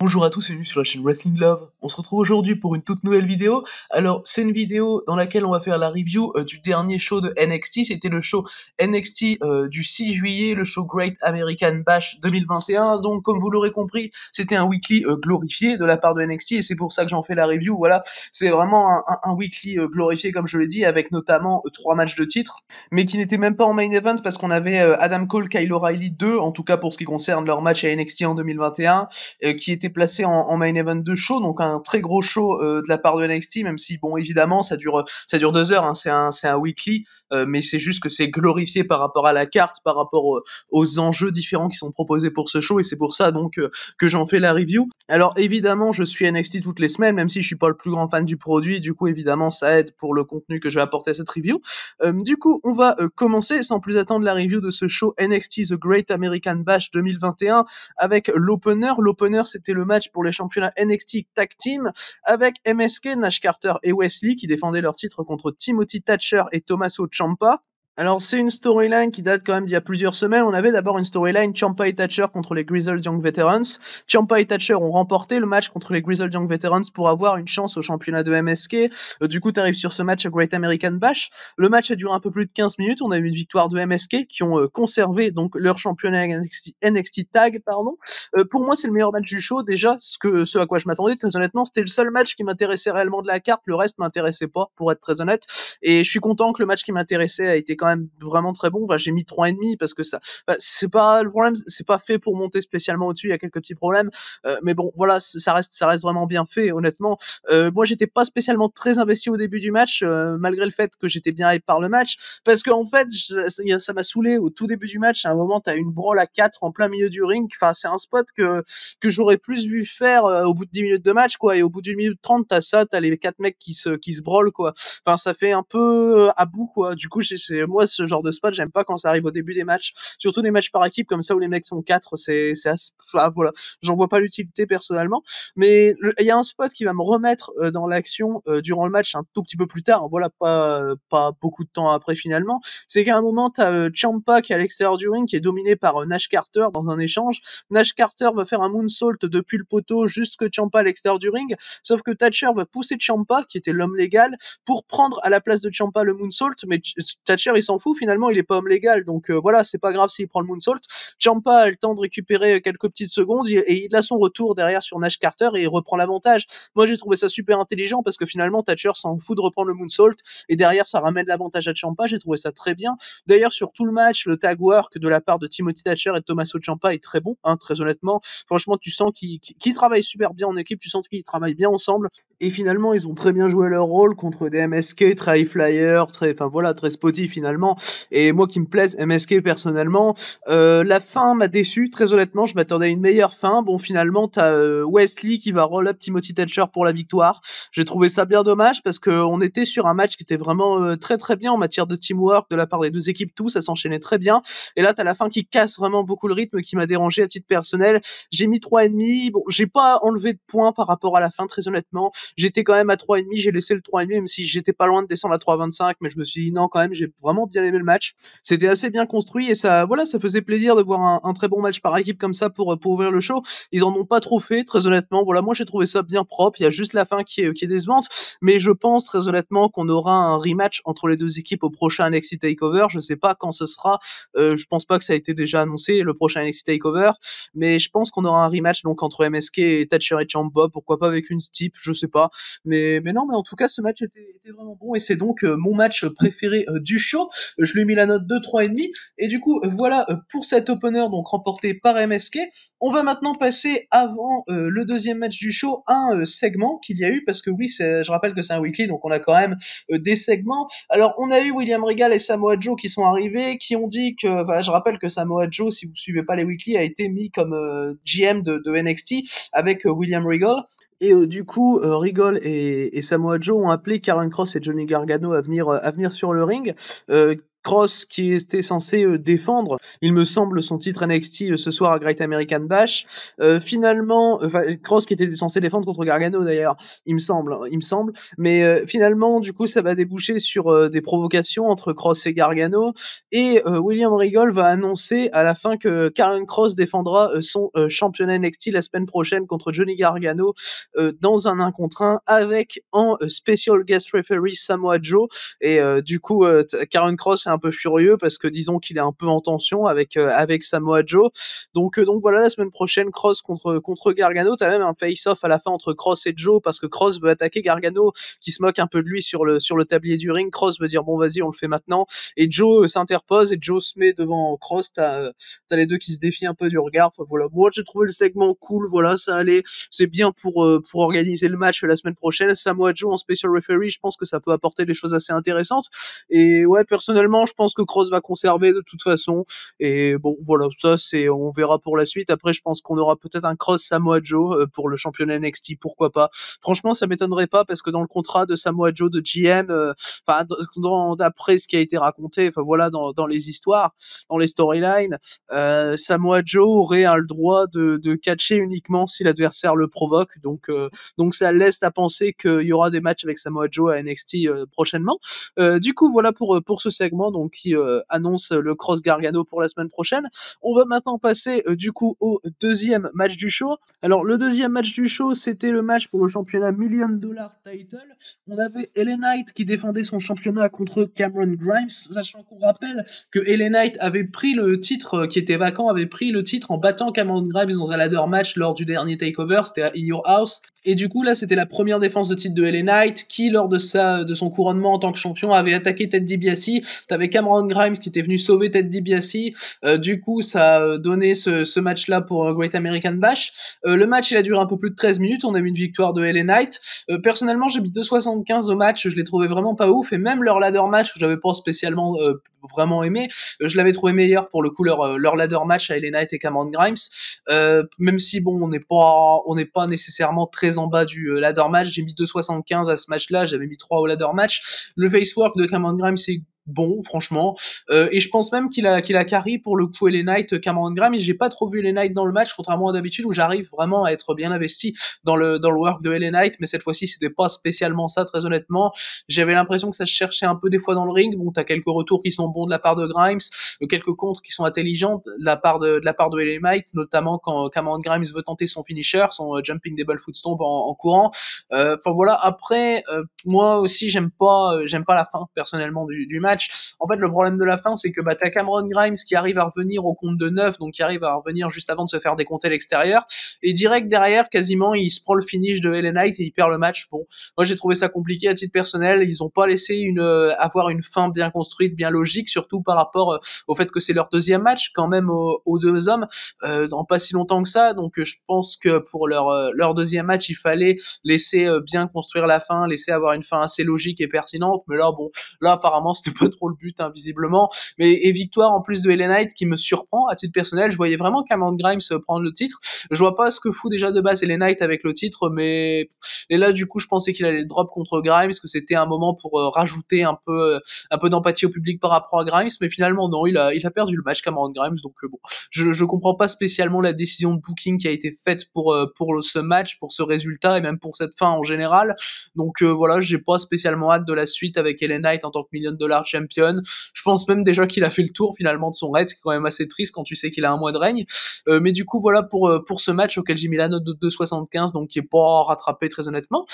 Bonjour à tous et bienvenue sur la chaîne Wrestling Love. On se retrouve aujourd'hui pour une toute nouvelle vidéo. Alors, c'est une vidéo dans laquelle on va faire la review du dernier show de NXT. C'était le show NXT du 6 juillet, le show Great American Bash 2021. Donc, comme vous l'aurez compris, c'était un weekly glorifié de la part de NXT et c'est pour ça que j'en fais la review. Voilà, c'est vraiment un weekly glorifié, comme je l'ai dit, avec notamment 3 matchs de titre, mais qui n'étaient même pas en main event parce qu'on avait Adam Cole, Kyle O'Reilly 2, en tout cas pour ce qui concerne leur match à NXT en 2021. Qui était placé en main event de show, donc un très gros show de la part de NXT, même si bon évidemment ça dure 2 heures, hein, c'est un weekly, mais c'est juste que c'est glorifié par rapport à la carte, par rapport aux enjeux différents qui sont proposés pour ce show, et c'est pour ça donc que j'en fais la review. Alors évidemment je suis NXT toutes les semaines, même si je suis pas le plus grand fan du produit, du coup évidemment ça aide pour le contenu que je vais apporter à cette review. Du coup on va commencer sans plus attendre la review de ce show NXT The Great American Bash 2021 avec l'opener. L'opener, c'était le match pour les championnats NXT Tag Team avec MSK, Nash Carter et Wesley qui défendaient leur titre contre Timothy Thatcher et Tommaso Ciampa. Alors c'est une storyline qui date quand même d'il y a plusieurs semaines. On avait d'abord une storyline Ciampa et Thatcher contre les Grizzled Young Veterans. Ciampa et Thatcher ont remporté le match contre les Grizzled Young Veterans pour avoir une chance au championnat de MSK. Du coup, tu arrives sur ce match à Great American Bash. Le match a duré un peu plus de 15 minutes. On a eu une victoire de MSK qui ont conservé donc leur championnat NXT Tag, pardon. Pour moi, c'est le meilleur match du show. Déjà, ce à quoi je m'attendais, très honnêtement, c'était le seul match qui m'intéressait réellement de la carte. Le reste m'intéressait pas, pour être très honnête. Et je suis content que le match qui m'intéressait a été quand même vraiment très bon. Enfin, j'ai mis 3,5 parce que ça, c'est pas le problème, c'est pas fait pour monter spécialement au-dessus. Il y a quelques petits problèmes, mais bon, voilà, ça reste vraiment bien fait, honnêtement. Moi, j'étais pas spécialement très investi au début du match, malgré le fait que j'étais bien hype par le match, parce qu'en fait, ça m'a saoulé au tout début du match. À un moment, t'as une brawl à 4 en plein milieu du ring. Enfin, c'est un spot que j'aurais plus vu faire au bout de 10 minutes de match, quoi. Et au bout d'une minute 30, t'as les 4 mecs qui se brawlent, quoi. Enfin, ça fait un peu à bout, quoi. Du coup, moi, ce genre de spot, j'aime pas quand ça arrive au début des matchs. Surtout des matchs par équipe comme ça où les mecs sont 4, voilà. J'en vois pas l'utilité personnellement. Mais il y a un spot qui va me remettre dans l'action durant le match un tout petit peu plus tard. Voilà, pas beaucoup de temps après finalement. C'est qu'à un moment, t'as Ciampa qui est à l'extérieur du ring, qui est dominé par Nash Carter dans un échange. Nash Carter va faire un moonsault depuis le poteau jusque Ciampa à l'extérieur du ring. Sauf que Thatcher va pousser Ciampa, qui était l'homme légal, pour prendre à la place de Ciampa le moonsault, mais Thatcher il s'en fout, finalement il est pas homme légal, donc voilà, c'est pas grave s'il prend le moonsault. Ciampa a le temps de récupérer quelques petites secondes et il a son retour derrière sur Nash Carter et il reprend l'avantage. Moi j'ai trouvé ça super intelligent parce que finalement Thatcher s'en fout de reprendre le moonsault et derrière ça ramène l'avantage à Ciampa. J'ai trouvé ça très bien. D'ailleurs sur tout le match, le tag work de la part de Timothy Thatcher et de Tommaso Ciampa est très bon, hein, très honnêtement. Franchement, tu sens qu'ils travaillent super bien en équipe, tu sens qu'ils travaillent bien ensemble. Et finalement, ils ont très bien joué leur rôle contre des MSK très high flyer, très spotty finalement. Et moi qui me plaise MSK personnellement, la fin m'a déçu, très honnêtement, je m'attendais à une meilleure fin. Bon, finalement, t'as Wesley qui va roll up Timothy Thatcher pour la victoire. J'ai trouvé ça bien dommage parce qu'on était sur un match qui était vraiment très très bien en matière de teamwork de la part des deux équipes, tout ça s'enchaînait très bien. Et là, t'as la fin qui casse vraiment beaucoup le rythme, qui m'a dérangé à titre personnel. J'ai mis 3,5. Bon, j'ai pas enlevé de points par rapport à la fin, très honnêtement. J'étais quand même à 3,5, j'ai laissé le 3,5, même si j'étais pas loin de descendre à 3,25, mais je me suis dit non, quand même, j'ai vraiment bien aimé le match. C'était assez bien construit et ça, voilà, ça faisait plaisir de voir un très bon match par équipe comme ça pour ouvrir le show. Ils en ont pas trop fait, très honnêtement. Voilà, moi j'ai trouvé ça bien propre. Il y a juste la fin qui est décevante, mais je pense très honnêtement qu'on aura un rematch entre les deux équipes au prochain NXT Takeover. Je sais pas quand ce sera. Je pense pas que ça a été déjà annoncé le prochain NXT Takeover, mais je pense qu'on aura un rematch donc entre MSK et Thatcher et Ciampa. Pourquoi pas avec une steep, je sais pas. Mais non, mais en tout cas, ce match était vraiment bon et c'est donc mon match préféré du show. Je lui ai mis la note de 3,5 et du coup, voilà pour cet opener donc remporté par MSK. On va maintenant passer avant le deuxième match du show, un segment qu'il y a eu parce que oui, je rappelle que c'est un weekly donc on a quand même des segments. Alors, on a eu William Regal et Samoa Joe qui sont arrivés, qui ont dit que, enfin, je rappelle que Samoa Joe, si vous suivez pas les weekly, a été mis comme GM de NXT avec William Regal. Et du coup, Regal et Samoa Joe ont appelé Karen Cross et Johnny Gargano à venir sur le ring. Cross qui était censé défendre, il me semble, son titre NXT ce soir à Great American Bash. Finalement, Cross qui était censé défendre contre Gargano d'ailleurs, il me semble. Mais finalement, du coup, ça va déboucher sur des provocations entre Cross et Gargano. Et William Regal va annoncer à la fin que Karrion Kross défendra son championnat NXT la semaine prochaine contre Johnny Gargano dans un 1 contre 1 avec en special guest referee Samoa Joe. Et du coup, Karrion Kross est un peu furieux parce que disons qu'il est un peu en tension avec Samoa Joe. Donc voilà, la semaine prochaine, Kross contre Gargano. T'as même un face-off à la fin entre Kross et Joe parce que Kross veut attaquer Gargano qui se moque un peu de lui sur le tablier du ring. Kross veut dire bon vas-y on le fait maintenant. Et Joe s'interpose et Joe se met devant Kross. T'as les deux qui se défient un peu du regard. Enfin, voilà, moi j'ai trouvé le segment cool. Voilà, ça allait. C'est bien pour organiser le match la semaine prochaine. Samoa Joe en special referee, je pense que ça peut apporter des choses assez intéressantes. Et ouais, personnellement, je pense que Kross va conserver de toute façon. Et bon, voilà, ça c'est, on verra pour la suite. Après, je pense qu'on aura peut-être un Kross Samoa Joe pour le championnat NXT, pourquoi pas. Franchement, ça m'étonnerait pas parce que dans le contrat de Samoa Joe de GM, enfin, d'après ce qui a été raconté, enfin voilà, dans les histoires, dans les storylines, Samoa Joe aurait le droit de catcher uniquement si l'adversaire le provoque. Donc ça laisse à penser qu'il y aura des matchs avec Samoa Joe à NXT prochainement. Du coup, voilà pour ce segment donc qui annonce le Cross Gargano pour la semaine prochaine. On va maintenant passer du coup au deuxième match du show. Alors le deuxième match du show, c'était le match pour le championnat $1 million title. On avait LA Knight qui défendait son championnat contre Cameron Grimes, sachant qu'on rappelle que LA Knight avait pris le titre qui était vacant, avait pris le titre en battant Cameron Grimes dans un ladder match lors du dernier takeover, c'était à In Your House. Et du coup là c'était la première défense de titre de LA Knight qui lors de son couronnement en tant que champion avait attaqué Ted DiBiase. T'avais Cameron Grimes qui était venu sauver Ted DiBiase. Du coup ça a donné ce match là pour Great American Bash. Le match il a duré un peu plus de 13 minutes, on a eu une victoire de LA Knight. Personnellement j'ai mis 2,75 au match, je l'ai trouvé vraiment pas ouf et même leur ladder match que j'avais pas spécialement vraiment aimé, je l'avais trouvé meilleur pour le coup leur ladder match à LA Knight et Cameron Grimes. Même si bon on n'est pas nécessairement très en bas du ladder match, j'ai mis 2,75 à ce match-là, j'avais mis 3 au ladder match. Le face work de Cameron Grimes c'est bon franchement et je pense même qu'il a carry pour le coup LA Knight Cameron Grimes. J'ai pas trop vu LA Knight dans le match contrairement à d'habitude où j'arrive vraiment à être bien investi dans le work de LA Knight, mais cette fois-ci c'était pas spécialement ça très honnêtement. J'avais l'impression que ça se cherchait un peu des fois dans le ring. Bon, t'as quelques retours qui sont bons de la part de Grimes, quelques contres qui sont intelligents de la part de LA Knight, notamment quand Cameron Grimes veut tenter son finisher, son jumping double foot stomp en courant. Enfin voilà, après moi aussi j'aime pas la fin personnellement du match. En fait, le problème de la fin, c'est que t'as Cameron Grimes qui arrive à revenir au compte de 9, donc qui arrive à revenir juste avant de se faire décompter à l'extérieur, et direct derrière, quasiment, il se prend le finish de LA Knight et il perd le match. Bon, moi j'ai trouvé ça compliqué à titre personnel, ils ont pas laissé avoir une fin bien construite, bien logique, surtout par rapport au fait que c'est leur deuxième match quand même aux deux hommes, dans pas si longtemps que ça, donc je pense que pour leur deuxième match, il fallait laisser bien construire la fin, laisser avoir une fin assez logique et pertinente, mais là bon, là apparemment c'était pas trop le but visiblement, et victoire en plus de LA Knight qui me surprend à titre personnel. Je voyais vraiment Cameron Grimes prendre le titre, je vois pas ce que fout déjà de base LA Knight avec le titre, mais et là du coup je pensais qu'il allait le drop contre Grimes, que c'était un moment pour rajouter un peu d'empathie au public par rapport à Grimes, mais finalement non, il a perdu le match Cameron Grimes, donc bon, je comprends pas spécialement la décision de booking qui a été faite pour ce match, pour ce résultat et même pour cette fin en général. Donc voilà, j'ai pas spécialement hâte de la suite avec LA Knight en tant que $1 million champion. Je pense même déjà qu'il a fait le tour finalement de son raid, ce qui est quand même assez triste quand tu sais qu'il a un mois de règne. Mais du coup voilà pour ce match auquel j'ai mis la note de 2,75, donc qui est pas rattrapé très honnêtement.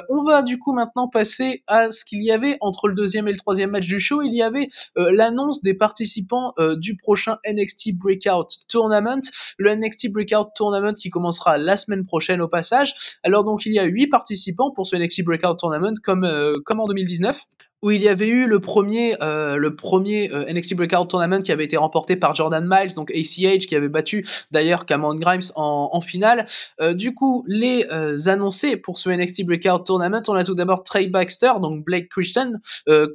On va du coup maintenant passer à ce qu'il y avait entre le deuxième et le troisième match du show. Il y avait l'annonce des participants du prochain NXT Breakout Tournament, le NXT Breakout Tournament qui commencera la semaine prochaine au passage. Alors donc il y a 8 participants pour ce NXT Breakout Tournament comme en 2019. Où il y avait eu le premier NXT Breakout Tournament qui avait été remporté par Jordan Miles, donc ACH, qui avait battu d'ailleurs Cameron Grimes en finale. Du coup, les annoncés pour ce NXT Breakout Tournament, on a tout d'abord Trey Baxter, donc Blake Christian,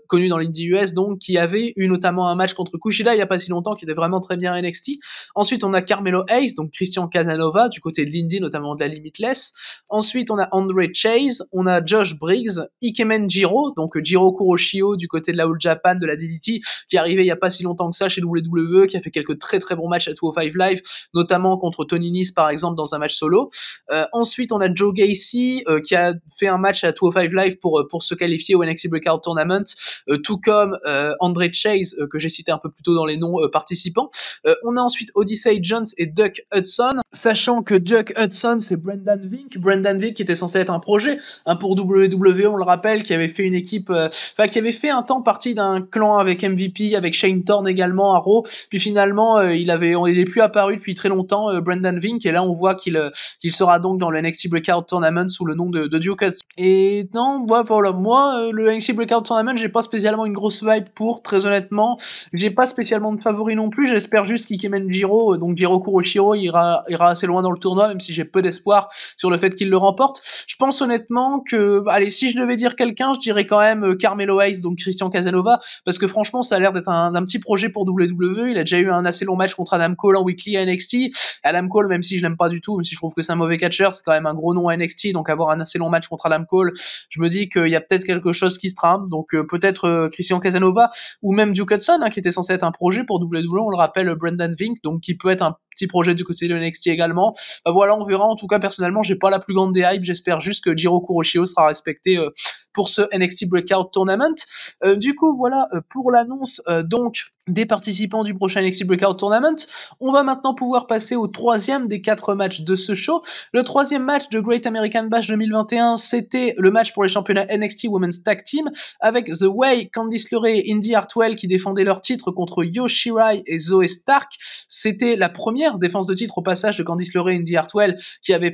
connu dans l'Indie US, donc qui avait eu notamment un match contre Kushida il y a pas si longtemps, qui était vraiment très bien NXT. Ensuite, on a Carmelo Hayes, donc Christian Casanova, du côté de l'Indie, notamment de la Limitless. Ensuite, on a Andre Chase, on a Josh Briggs, Ikemen Jiro, donc Jiro Kuroshi Kuroshio du côté de la All Japan, de la DDT, qui est arrivé il y a pas si longtemps que ça chez WWE, qui a fait quelques très très bons matchs à 205 Live, notamment contre Tony Nese par exemple dans un match solo. Ensuite on a Joe Gacy qui a fait un match à 205 Live pour se qualifier au NXT Breakout Tournament, tout comme Andre Chase que j'ai cité un peu plus tôt dans les noms participants. On a ensuite Odyssey Jones et Duck Hudson, sachant que Duck Hudson c'est Brendan Vink qui était censé être un projet pour WWE, on le rappelle, qui avait fait une équipe, qui avait fait un temps partie d'un clan avec MVP, avec Shane Thorne également à Raw, puis finalement il est plus apparu depuis très longtemps, Brendan Vink, et là on voit qu'il sera donc dans le NXT Breakout Tournament sous le nom de Duke Hudson. Et non, voilà, moi le NXT Breakout Tournament, j'ai pas spécialement une grosse vibe pour, très honnêtement, j'ai pas spécialement de favori non plus, j'espère juste qu'Ikemen Jiro, donc Jiro Kuroshiro, ira assez loin dans le tournoi, même si j'ai peu d'espoir sur le fait qu'il le remporte. Je pense honnêtement que, allez, si je devais dire quelqu'un, je dirais quand même Carmelo Hayes, donc Christian Casanova, parce que franchement, ça a l'air d'être un petit projet pour WWE. Il a déjà eu un assez long match contre Adam Cole en weekly à NXT. Adam Cole, même si je l'aime pas du tout, même si je trouve que c'est un mauvais catcher, c'est quand même un gros nom à NXT, donc avoir un assez long match contre Adam Cole, je me dis qu'il y a peut-être quelque chose qui se trame, donc peut-être Christian Casanova, ou même Duke Hudson, qui était censé être un projet pour WWE, on le rappelle, Brendan Vink, donc qui peut être un petit projet du côté de NXT également. Voilà, on verra. En tout cas, personnellement, j'ai pas la plus grande des hypes. J'espère juste que Jiro Kuroshio sera respecté pour ce NXT Breakout Tournament. Du coup, voilà pour l'annonce donc des participants du prochain NXT Breakout Tournament. On va maintenant pouvoir passer au troisième des 4 matchs de ce show. Le troisième match de Great American Bash 2021, c'était le match pour les championnats NXT Women's Tag Team avec The Way, Candice LeRae et Indy Hartwell qui défendaient leur titre contre Io Shirai et Zoe Stark. C'était la première défense de titre au passage de Candice LeRae et Indy Hartwell qui avait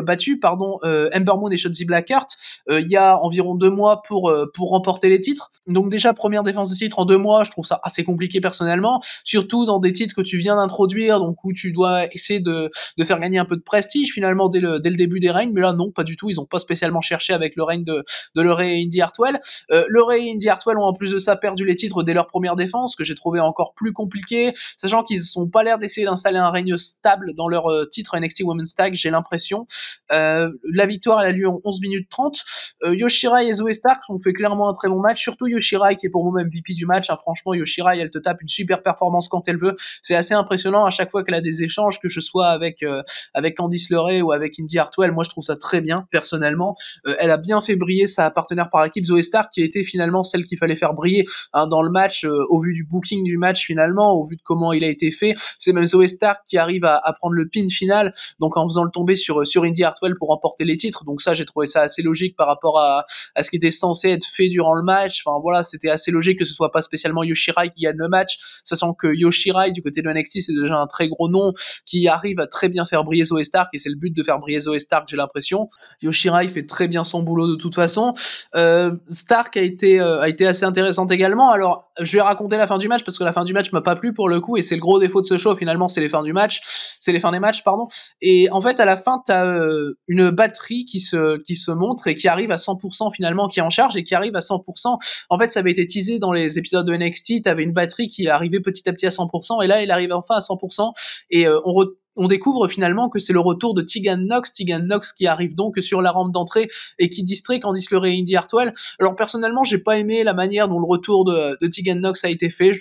battu Ember Moon et Shotzi Blackheart il y a environ 2 mois pour remporter les titres. Donc déjà première défense de titre en 2 mois, je trouve ça assez compliqué personnellement, surtout dans des titres que tu viens d'introduire, donc où tu dois essayer de faire gagner un peu de prestige finalement dès le début des règnes, mais là non, pas du tout, ils ont pas spécialement cherché avec le règne de LeRae et Indy Hartwell. LeRae et Indy Hartwell ont en plus de ça perdu les titres dès leur première défense, que j'ai trouvé encore plus compliqué, sachant qu'ils sont pas l'air d'essayer d'installer un règne stable dans leur titre NXT Women's Tag, j'ai l'impression. La victoire elle a lieu en 11 minutes 30. Io Shirai et Zoe Stark ont fait clairement un très bon match, surtout Io Shirai qui est pour moi MVP du match. Franchement, Io Shirai elle te tape une super performance quand elle veut, c'est assez impressionnant à chaque fois qu'elle a des échanges, que je sois avec Candice LeRae ou avec Indy Hartwell. Moi je trouve ça très bien personnellement. Elle a bien fait briller sa partenaire par équipe Zoe Stark, qui a été finalement celle qu'il fallait faire briller dans le match, au vu du booking du match finalement, au vu de comment il a été fait. C'est même Zoe Stark qui arrive à prendre le pin final, donc en faisant le tomber sur Indy Hartwell pour remporter les titres. Donc ça, j'ai trouvé ça assez logique par rapport à ce qui était censé être fait durant le match. Enfin voilà, c'était assez logique que ce soit pas spécialement Io Shirai qui gagne le match, sachant que Io Shirai du côté de NXT c'est déjà un très gros nom qui arrive à très bien faire briller Zoe Stark, et c'est le but de faire briller Zoe Stark, j'ai l'impression. Io Shirai fait très bien son boulot de toute façon. Stark a été assez intéressante également. Alors je vais raconter la fin du match parce que la fin du match m'a pas plu pour le coup, et c'est le gros défaut de ce show finalement, c'est les fins des matchs pardon. Et en fait à la fin t'as une batterie qui se montre et qui arrive à 100% finalement, qui est en charge et qui arrive à 100%. En fait ça avait été teasé dans les épisodes de NXT, t'avais une batterie qui arrivait petit à petit à 100%, et là elle arrive enfin à 100%, et on découvre finalement que c'est le retour de Tegan Nox qui arrive donc sur la rampe d'entrée et qui distrait Candice LeRae et Indy Hartwell. Alors personnellement, j'ai pas aimé la manière dont le retour de Tegan Nox a été fait.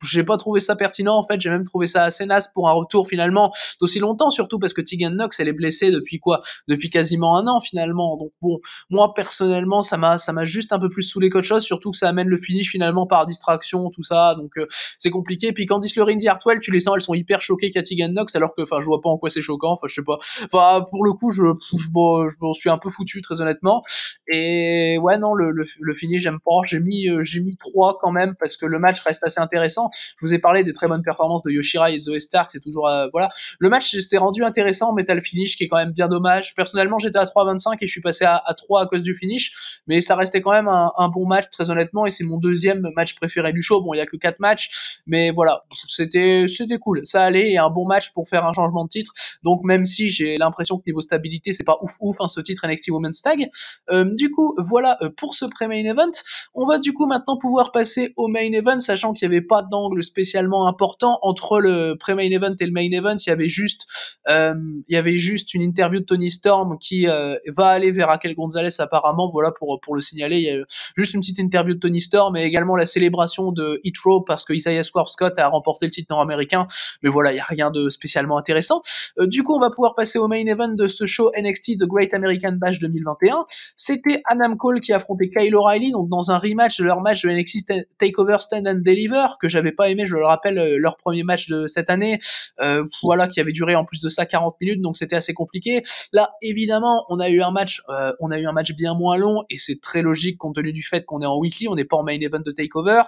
J'ai pas trouvé ça pertinent en fait, j'ai même trouvé ça assez naze pour un retour finalement d'aussi longtemps, surtout parce que Tegan Nox elle est blessée depuis quasiment 1 an finalement. Donc bon, moi personnellement ça m'a juste un peu plus saoulé qu'autre chose, surtout que ça amène le finish finalement par distraction, tout ça, donc c'est compliqué. Puis Candice LeRae, Indy Hartwell, tu les sens, elles sont hyper choquées qu'à Tegan Nox, alors que je vois pas en quoi c'est choquant, je sais pas. Pour le coup je m'en suis un peu foutu très honnêtement. Et ouais non, le finish j'aime pas, j'ai mis 3 quand même parce que le match reste assez intéressant. Je vous ai parlé des très bonnes performances de Io Shirai et de Zoe Stark, c'est toujours voilà. Le match s'est rendu intéressant, mais t'as le finish qui est quand même bien dommage. Personnellement, j'étais à 3,25 et je suis passé à 3 à cause du finish, mais ça restait quand même un bon match très honnêtement, et c'est mon deuxième match préféré du show. Bon, il y a que 4 matchs, mais voilà, c'était cool, ça allait, et un bon match pour faire un changement de titre. Donc même si j'ai l'impression que niveau stabilité, c'est pas ouf ce titre NXT Women's Tag. Du coup, voilà pour ce pré-main event. On va du coup maintenant pouvoir passer au main event, sachant qu'il y avait pas d'angle spécialement important entre le pré-main event et le main event. Il y avait juste une interview de Tony Storm qui va aller vers Raquel Gonzalez apparemment, voilà pour le signaler. Il y a juste une petite interview de Tony Storm et également la célébration de Hit Row parce que Isaiah Scott a remporté le titre nord-américain. Mais voilà, il y a rien de spécialement intéressant. Du coup, on va pouvoir passer au main event de ce show NXT The Great American Bash 2021. C'était Adam Cole qui affrontait Kyle O'Reilly, donc dans un rematch de leur match de NXT Takeover Stand and Deliver, que j'avais pas aimé, je le rappelle, leur premier match de cette année, voilà, qui avait duré en plus de ça 40 minutes, donc c'était assez compliqué. Là, évidemment, on a eu un match bien moins long, et c'est très logique compte tenu du fait qu'on est en weekly, on n'est pas en main event de Takeover,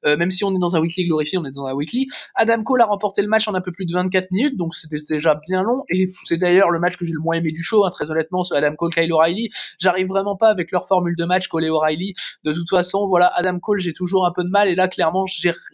même si on est dans un weekly glorifié, on est dans un weekly. Adam Cole a remporté le match en un peu plus de 24 minutes, donc c'était déjà bien long, et c'est d'ailleurs le match que j'ai le moins aimé du show, hein, très honnêtement, ce Adam Cole, Kyle O'Reilly. J'arrive vraiment pas avec leur formule de match Cole et O'Reilly. De toute façon, voilà, Adam Cole, j'ai toujours un peu de mal, et là, clairement,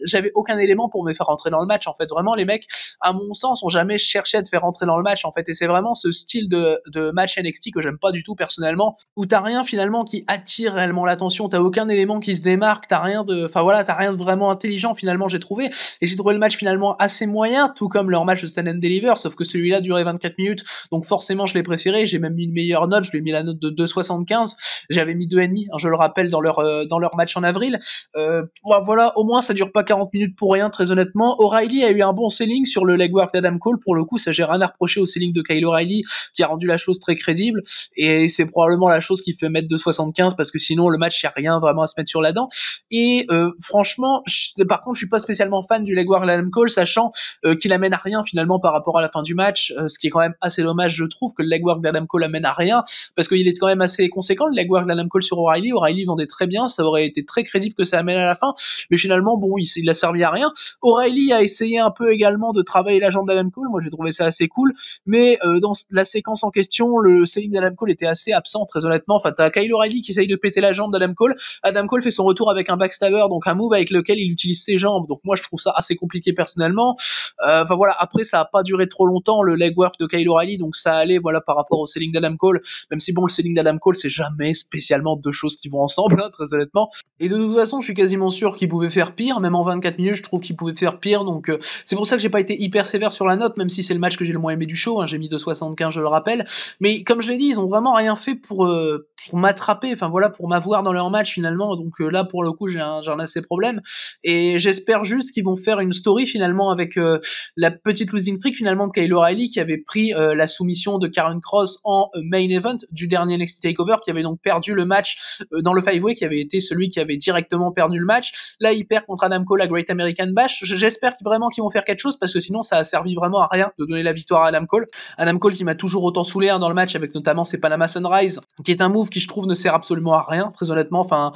j'avais aucun élément pour me faire rentrer dans le match, en fait. Vraiment, les mecs, à mon sens, ont jamais cherché à te faire rentrer dans le match, en fait, et c'est vraiment ce style de match NXT que j'aime pas du tout, personnellement, où t'as rien, finalement, qui attire réellement l'attention, t'as aucun élément qui se démarque, t'as rien de vraiment intelligent, finalement, j'ai trouvé, et j'ai trouvé le match, finalement, assez moyen, tout comme leur match de Stand and Deliver, sauf que celui-là durait 24 minutes, donc forcément, je l'ai préféré, j'ai même mis une meilleure note, je lui ai mis la note de 2,75, j'avais mis 2,5, hein, je le rappelle, dans leur match en avril. Voilà, au moins ça dure pas 40 minutes pour rien, très honnêtement. O'Reilly a eu un bon selling sur le legwork d'Adam Cole, pour le coup, ça j'ai rien à reprocher au selling de Kyle O'Reilly, qui a rendu la chose très crédible, et c'est probablement la chose qui fait mettre 2,75, parce que sinon le match, y a rien vraiment à se mettre sur la dent. Et franchement, par contre, je suis pas spécialement fan du legwork d'Adam Cole, sachant qu'il amène à rien finalement par rapport à la fin du match, ce qui est quand même assez dommage, je trouve, que le legwork d'Adam Cole amène à rien, parce qu'il est quand même assez conséquent, le legwork d'Adam Cole sur O'Reilly. O'Reilly vendait très bien, ça aurait été très crédible que ça amène à la fin, mais finalement, bon, il a servi à rien. O'Reilly a essayé un peu également de travailler la jambe d'Adam Cole, moi j'ai trouvé ça assez cool, mais dans la séquence en question, le selling d'Adam Cole était assez absent, très honnêtement. Enfin, t'as Kyle O'Reilly qui essaye de péter la jambe d'Adam Cole, Adam Cole fait son retour avec un backstabber, donc un move avec lequel il utilise ses jambes, donc moi je trouve ça assez compliqué personnellement. Enfin voilà, après ça a pas duré trop longtemps le legwork de Kyle O'Reilly, donc ça allait, voilà, par rapport au selling d'Adam Cole, même si bon, le selling d'Adam Cole c'est jamais spécialement deux choses qui vont ensemble, hein, très honnêtement, et de toute façon je suis quasiment sûr qu'il pouvait faire pire, même en 24 minutes je trouve qu'il pouvait faire pire, donc c'est pour ça que j'ai pas été hyper sévère sur la note, même si c'est le match que j'ai le moins aimé du show, hein, j'ai mis 2,75, je le rappelle, mais comme je l'ai dit, ils ont vraiment rien fait pour m'attraper, enfin voilà, pour m'avoir dans leur match finalement, donc là pour le coup j'ai un assez problème, et j'espère juste qu'ils vont faire une story finalement avec la petite losing streak finalement de Kyle O'Reilly, qui avait pris la soumission de Karen Cross en main event du dernier NXT TakeOver, qui avait donc perdu le match dans le 5-way, qui avait été celui qui avait directement perdu le match. Là il perd contre Adam Cole à Great American Bash. J'espère vraiment qu'ils vont faire quelque chose, parce que sinon ça a servi vraiment à rien de donner la victoire à Adam Cole qui m'a toujours autant saoulé, hein, dans le match, avec notamment ses Panama Sunrise, qui est un move qui je trouve ne sert absolument à rien, très honnêtement. Enfin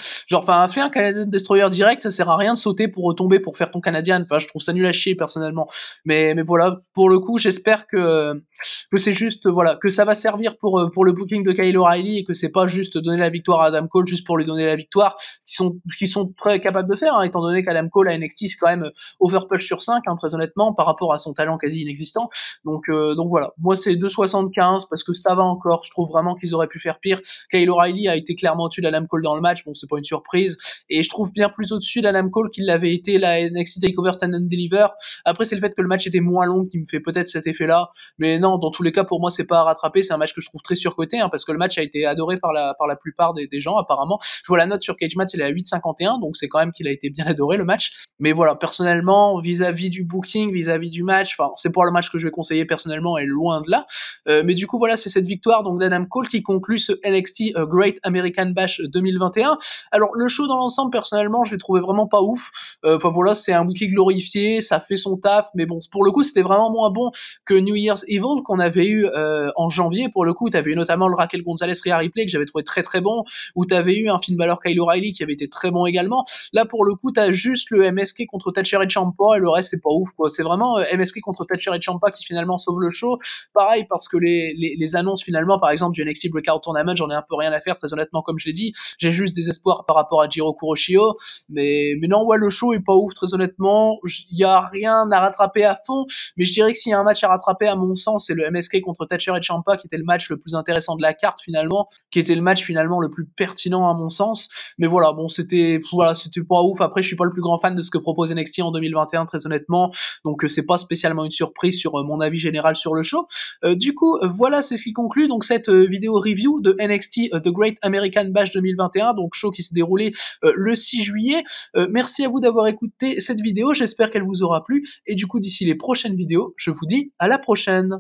fais un Canadian Destroyer direct, ça sert à rien de sauter pour retomber pour faire ton Canadian, enfin je trouve ça nul à chier personnellement, mais voilà, pour le coup j'espère que c'est juste, voilà, que ça va servir pour le booking de Kyle O'Reilly, et que c'est pas juste donner la victoire à Adam Cole juste pour lui donner la victoire, qui sont très capables de faire, hein, étant donné qu'Adam Cole à NXT c'est quand même overpush sur 5, hein, très honnêtement, par rapport à son talent quasi inexistant, donc voilà, moi c'est 2,75 parce que ça va encore, je trouve vraiment qu'ils auraient pu faire pire. Kyle O'Reilly a été clairement au-dessus d'Adam Cole dans le match, bon c'est pas une surprise, et je trouve bien plus au-dessus d'Adam Cole qu'il l'avait été la NXT TakeOver Stand and Deliver. Après c'est le fait que le match était moins long qui me fait peut-être cet effet-là, mais non, dans tous les cas pour moi c'est pas à rattraper, c'est un match que je trouve très surcoté, hein, parce que le match a été adoré par la plupart des gens apparemment. Je vois la note sur Cagematch, elle est à 8,51, donc c'est quand même qu'il a été bien adoré le match, mais voilà, personnellement, vis-à-vis du booking, vis-à-vis du match, enfin c'est pas le match que je vais conseiller personnellement, et loin de là, mais du coup voilà, c'est cette victoire donc d'Adam Cole qui conclut ce NXT Great American Bash 2021. Alors le show dans l'ensemble, personnellement je l'ai trouvé vraiment pas ouf, enfin voilà, c'est un weekly glorifié, ça fait son taf, mais bon pour le coup c'était vraiment moins bon que New Year's Evil qu'on avait eu en janvier. Pour le coup t'avais eu notamment le Raquel Gonzalez Rhea Ripley que j'avais trouvé très très bon, où t'avais eu un Finn Balor Kyle O'Reilly qui avait été très bon également. Là pour le coup t'as juste le MSK contre Thatcher et Ciampa, et le reste c'est pas ouf quoi, c'est vraiment MSK contre Thatcher et Ciampa qui finalement sauve le show. Pareil, parce que les annonces finalement, par exemple du NXT Breakout Tournament, j'en ai un peu rien à faire très honnêtement, comme je l'ai dit, j'ai juste des espoirs par rapport à Jiro Kuroshio, mais non, ouais, le show est pas ouf très honnêtement, il y a rien à rattraper à fond, mais je dirais que s'il y a un match à rattraper à mon sens, c'est le MSK contre Thatcher et Ciampa, qui était le match le plus intéressant de la carte finalement, qui était le match finalement le plus pertinent à mon sens, mais voilà, bon c'était pas ouf. Après je suis pas le plus grand fan de ce que propose NXT en 2021, très honnêtement. Donc c'est pas spécialement une surprise sur mon avis général sur le show. Du coup, voilà, c'est ce qui conclut donc cette vidéo review de NXT The Great American Bash 2021, donc show qui s'est déroulé le 6 juillet. Merci à vous d'avoir écouté cette vidéo, j'espère qu'elle vous aura plu. Et du coup, d'ici les prochaines vidéos, je vous dis à la prochaine.